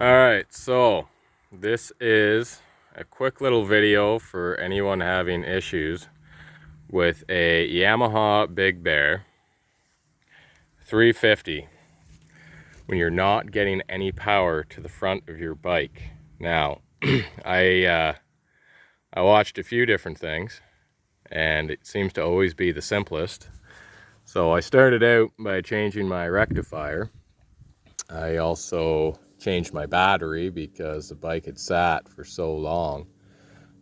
Alright, so this is a quick little video for anyone having issues with a Yamaha Big Bear 350 when you're not getting any power to the front of your bike. Now, I watched a few different things and it seems to always be the simplest. So I started out by changing my rectifier. I also changed my battery because the bike had sat for so long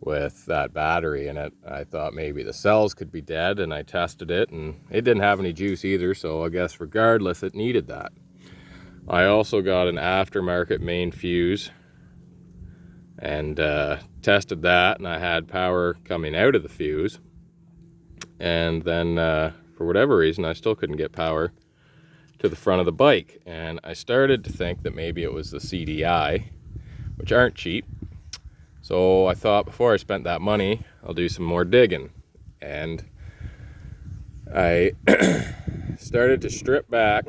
with that battery in it. I thought maybe the cells could be dead, and I tested it and it didn't have any juice either, so I guess regardless it needed that. I also got an aftermarket main fuse and tested that, and I had power coming out of the fuse, and then for whatever reason I still couldn't get power to the front of the bike, and I started to think that maybe it was the CDI, which aren't cheap. So I thought before I spent that money, I'll do some more digging, and I started to strip back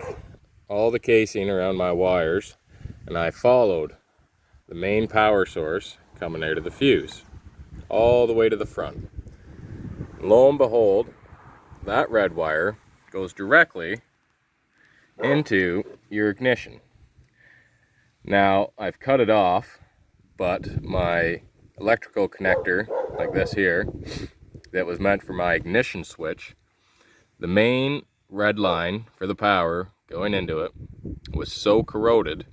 all the casing around my wires, and I followed the main power source coming out of the fuse all the way to the front. And lo and behold, that red wire goes directly into your ignition. Now I've cut it off, but my electrical connector, like this here, that was meant for my ignition switch, the main red line for the power going into it was so corroded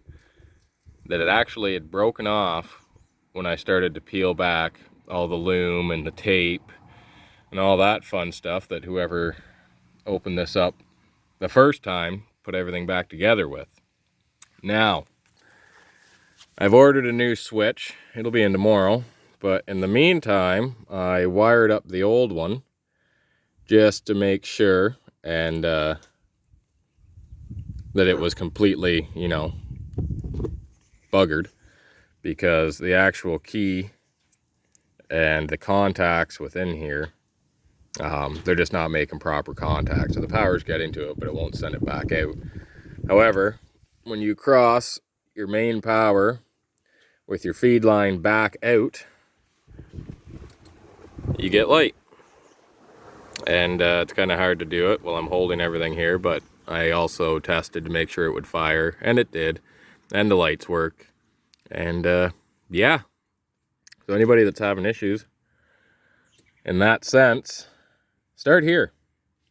that it actually had broken off when I started to peel back all the loom and the tape and all that fun stuff that whoever opened this up the first time put everything back together with. Now, I've ordered a new switch. It'll be in tomorrow, but in the meantime, I wired up the old one just to make sure and that it was completely, buggered, because the actual key and the contacts within here, they're just not making proper contact. So the power's getting to it, but it won't send it back out. However, when you cross your main power with your feed line back out, you get light. And it's kind of hard to do it while I'm holding everything here, but I also tested to make sure it would fire, and it did. And the lights work. And yeah. So anybody that's having issues in that sense, start here,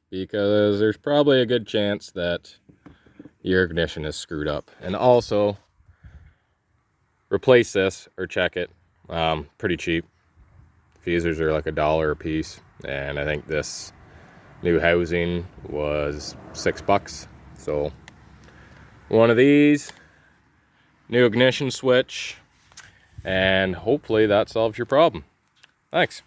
because there's probably a good chance that your ignition is screwed up. And also, replace this or check it. Pretty cheap. Fusers are like $1 a piece, and I think this new housing was $6. So one of these, new ignition switch, and hopefully that solves your problem. Thanks.